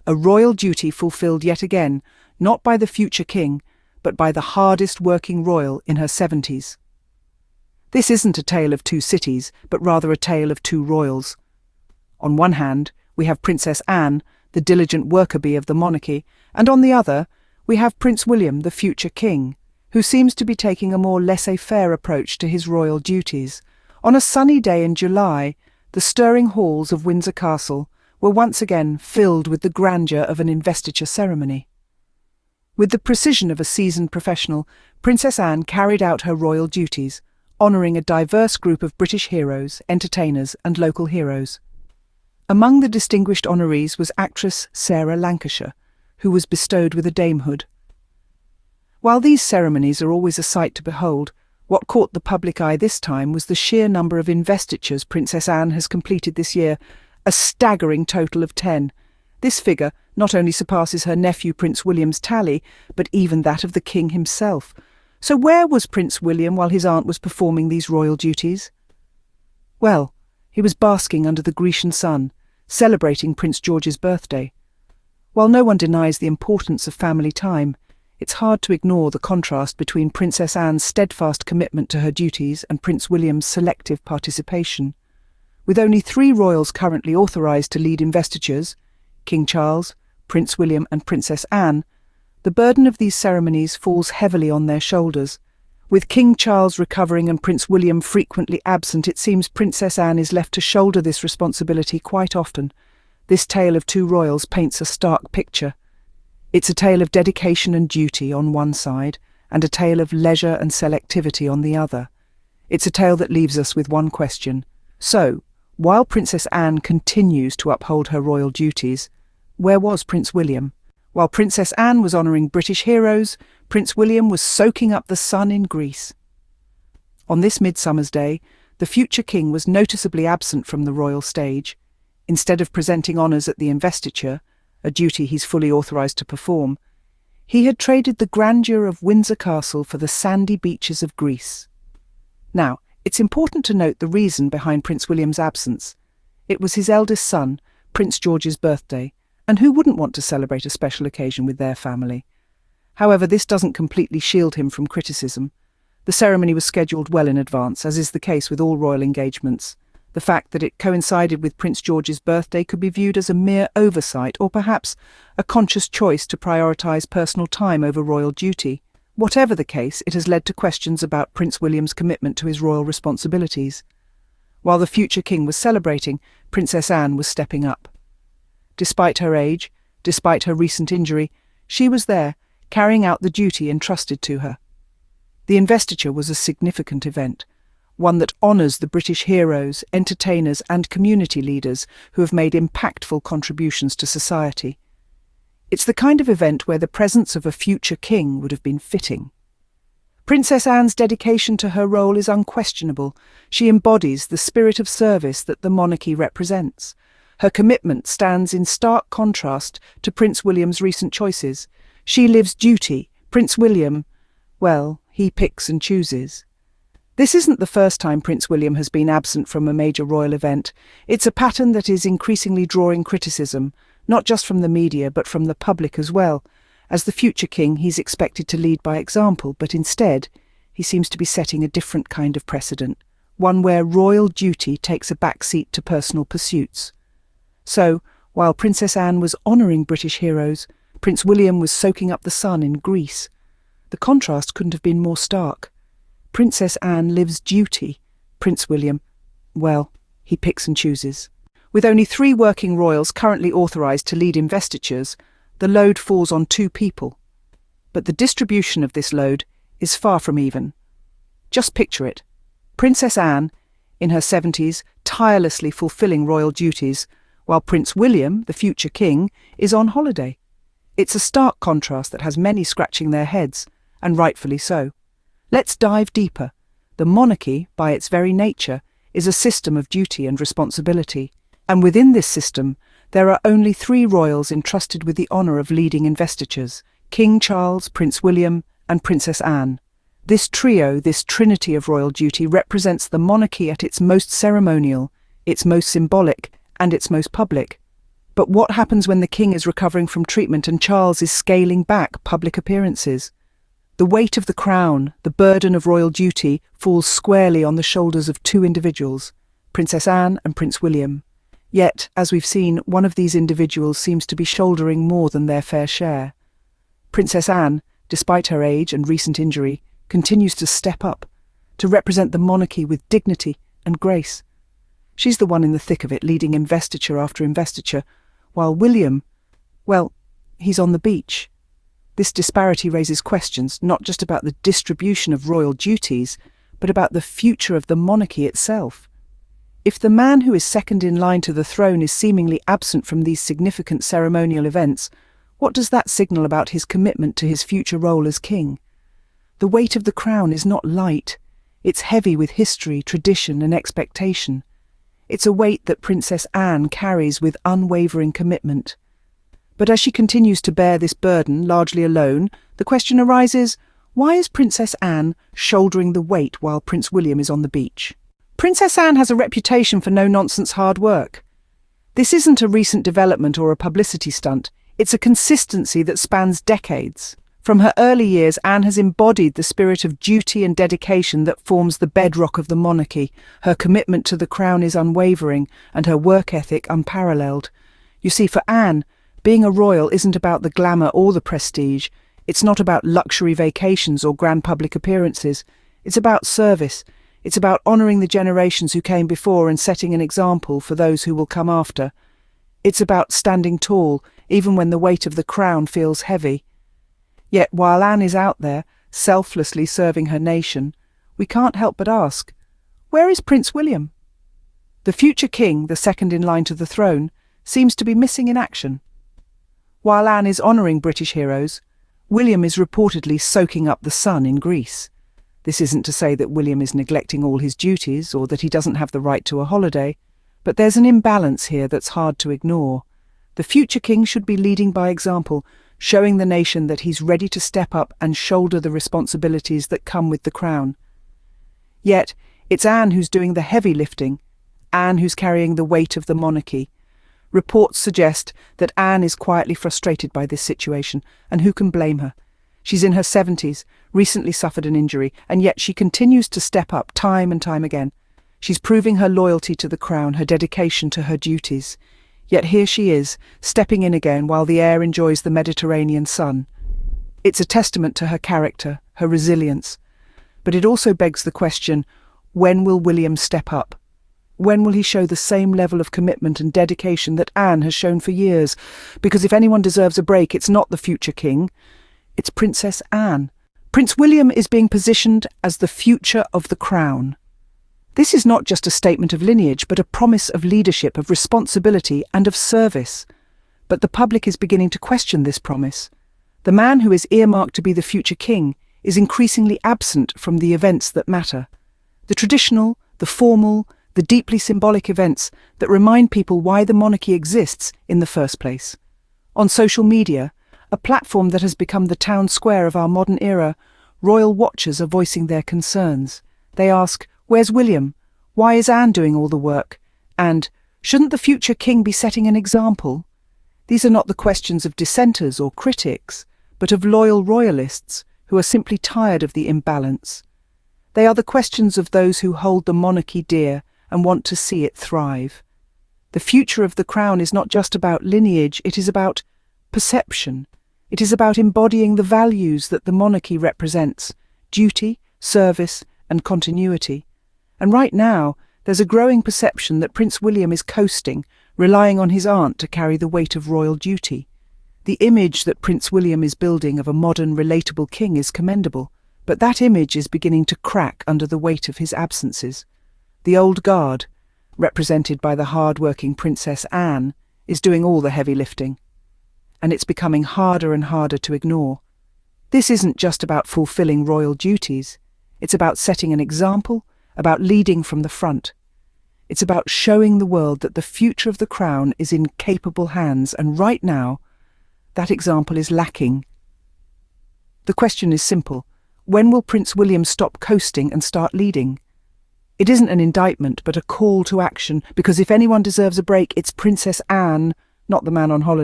a royal duty fulfilled yet again, not by the future king, but by the hardest working royal in her 70s. This isn't a tale of two cities, but rather a tale of two royals. On one hand, we have Princess Anne, the diligent worker bee of the monarchy, and on the other, we have Prince William, the future king, who seems to be taking a more laissez-faire approach to his royal duties. On a sunny day in July, the stirring halls of Windsor Castle were once again filled with the grandeur of an investiture ceremony. With the precision of a seasoned professional, Princess Anne carried out her royal duties, honouring a diverse group of British heroes, entertainers and local heroes. Among the distinguished honorees was actress Sarah Lancashire, who was bestowed with a damehood. While these ceremonies are always a sight to behold, what caught the public eye this time was the sheer number of investitures Princess Anne has completed this year, a staggering total of 10. This figure not only surpasses her nephew Prince William's tally, but even that of the king himself. So where was Prince William while his aunt was performing these royal duties? Well, he was basking under the Grecian sun, celebrating Prince George's birthday. While no one denies the importance of family time, it's hard to ignore the contrast between Princess Anne's steadfast commitment to her duties and Prince William's selective participation. With only 3 royals currently authorised to lead investitures, King Charles, Prince William and Princess Anne, the burden of these ceremonies falls heavily on their shoulders. With King Charles recovering and Prince William frequently absent, it seems Princess Anne is left to shoulder this responsibility quite often. This tale of 2 royals paints a stark picture. It's a tale of dedication and duty on one side, and a tale of leisure and selectivity on the other. It's a tale that leaves us with one question. So, while Princess Anne continues to uphold her royal duties, where was Prince William? While Princess Anne was honouring British heroes, Prince William was soaking up the sun in Greece. On this midsummer's day, the future king was noticeably absent from the royal stage. Instead of presenting honours at the investiture, a duty he's fully authorised to perform, he had traded the grandeur of Windsor Castle for the sandy beaches of Greece. Now, it's important to note the reason behind Prince William's absence. It was his eldest son, Prince George's birthday, and who wouldn't want to celebrate a special occasion with their family? However, this doesn't completely shield him from criticism. The ceremony was scheduled well in advance, as is the case with all royal engagements. The fact that it coincided with Prince George's birthday could be viewed as a mere oversight, or perhaps a conscious choice to prioritise personal time over royal duty. Whatever the case, it has led to questions about Prince William's commitment to his royal responsibilities. While the future king was celebrating, Princess Anne was stepping up. Despite her age, despite her recent injury, she was there, carrying out the duty entrusted to her. The investiture was a significant event, one that honours the British heroes, entertainers and community leaders who have made impactful contributions to society. It's the kind of event where the presence of a future king would have been fitting. Princess Anne's dedication to her role is unquestionable. She embodies the spirit of service that the monarchy represents. Her commitment stands in stark contrast to Prince William's recent choices. She lives duty. Prince William, well, he picks and chooses. This isn't the first time Prince William has been absent from a major royal event. It's a pattern that is increasingly drawing criticism, not just from the media but from the public as well. As the future king, he's expected to lead by example, but instead, he seems to be setting a different kind of precedent, one where royal duty takes a backseat to personal pursuits. So, while Princess Anne was honouring British heroes, Prince William was soaking up the sun in Greece. The contrast couldn't have been more stark. Princess Anne lives duty. Prince William, well, he picks and chooses. With only 3 working royals currently authorised to lead investitures, the load falls on 2 people. But the distribution of this load is far from even. Just picture it. Princess Anne, in her 70s, tirelessly fulfilling royal duties, while Prince William, the future king, is on holiday. It's a stark contrast that has many scratching their heads, and rightfully so. Let's dive deeper. The monarchy, by its very nature, is a system of duty and responsibility, and within this system, there are only 3 royals entrusted with the honour of leading investitures: King Charles, Prince William, and Princess Anne. This trio, this trinity of royal duty, represents the monarchy at its most ceremonial, its most symbolic, and its most public. But what happens when the king is recovering from treatment and Charles is scaling back public appearances? The weight of the crown, the burden of royal duty, falls squarely on the shoulders of two individuals, Princess Anne and Prince William. Yet, as we've seen, one of these individuals seems to be shouldering more than their fair share. Princess Anne, despite her age and recent injury, continues to step up, to represent the monarchy with dignity and grace. She's the one in the thick of it, leading investiture after investiture, while William, well, he's on the beach. This disparity raises questions not just about the distribution of royal duties, but about the future of the monarchy itself. If the man who is second in line to the throne is seemingly absent from these significant ceremonial events, what does that signal about his commitment to his future role as king? The weight of the crown is not light. It's heavy with history, tradition, and expectation. It's a weight that Princess Anne carries with unwavering commitment. But as she continues to bear this burden, largely alone, the question arises, why is Princess Anne shouldering the weight while Prince William is on the beach? Princess Anne has a reputation for no-nonsense hard work. This isn't a recent development or a publicity stunt. It's a consistency that spans decades. From her early years, Anne has embodied the spirit of duty and dedication that forms the bedrock of the monarchy. Her commitment to the crown is unwavering, and her work ethic unparalleled. You see, for Anne, being a royal isn't about the glamour or the prestige. It's not about luxury vacations or grand public appearances. It's about service. It's about honouring the generations who came before and setting an example for those who will come after. It's about standing tall, even when the weight of the crown feels heavy. Yet while Anne is out there, selflessly serving her nation, we can't help but ask, where is Prince William? The future king, the second in line to the throne, seems to be missing in action. While Anne is honouring British heroes, William is reportedly soaking up the sun in Greece. This isn't to say that William is neglecting all his duties or that he doesn't have the right to a holiday, but there's an imbalance here that's hard to ignore. The future king should be leading by example, showing the nation that he's ready to step up and shoulder the responsibilities that come with the crown. Yet, it's Anne who's doing the heavy lifting, Anne who's carrying the weight of the monarchy. Reports suggest that Anne is quietly frustrated by this situation, and who can blame her? She's in her 70s, recently suffered an injury, and yet she continues to step up time and time again. She's proving her loyalty to the crown, her dedication to her duties. Yet here she is, stepping in again while the air enjoys the Mediterranean sun. It's a testament to her character, her resilience. But it also begs the question, when will William step up? When will he show the same level of commitment and dedication that Anne has shown for years? Because if anyone deserves a break, it's not the future king. It's Princess Anne. Prince William is being positioned as the future of the crown. This is not just a statement of lineage, but a promise of leadership, of responsibility, and of service. But the public is beginning to question this promise. The man who is earmarked to be the future king is increasingly absent from the events that matter. The traditional, the formal, the deeply symbolic events that remind people why the monarchy exists in the first place. On social media, a platform that has become the town square of our modern era, royal watchers are voicing their concerns. They ask, where's William? Why is Anne doing all the work? And, shouldn't the future king be setting an example? These are not the questions of dissenters or critics, but of loyal royalists who are simply tired of the imbalance. They are the questions of those who hold the monarchy dear and want to see it thrive. The future of the crown is not just about lineage, it is about perception. It is about embodying the values that the monarchy represents: duty, service, and continuity. And right now, there's a growing perception that Prince William is coasting, relying on his aunt to carry the weight of royal duty. The image that Prince William is building of a modern, relatable king is commendable, but that image is beginning to crack under the weight of his absences. The old guard, represented by the hard-working Princess Anne, is doing all the heavy lifting. And it's becoming harder and harder to ignore. This isn't just about fulfilling royal duties. It's about setting an example, about leading from the front. It's about showing the world that the future of the crown is in capable hands, and right now, that example is lacking. The question is simple. When will Prince William stop coasting and start leading? It isn't an indictment, but a call to action, because if anyone deserves a break, it's Princess Anne, not the man on holiday.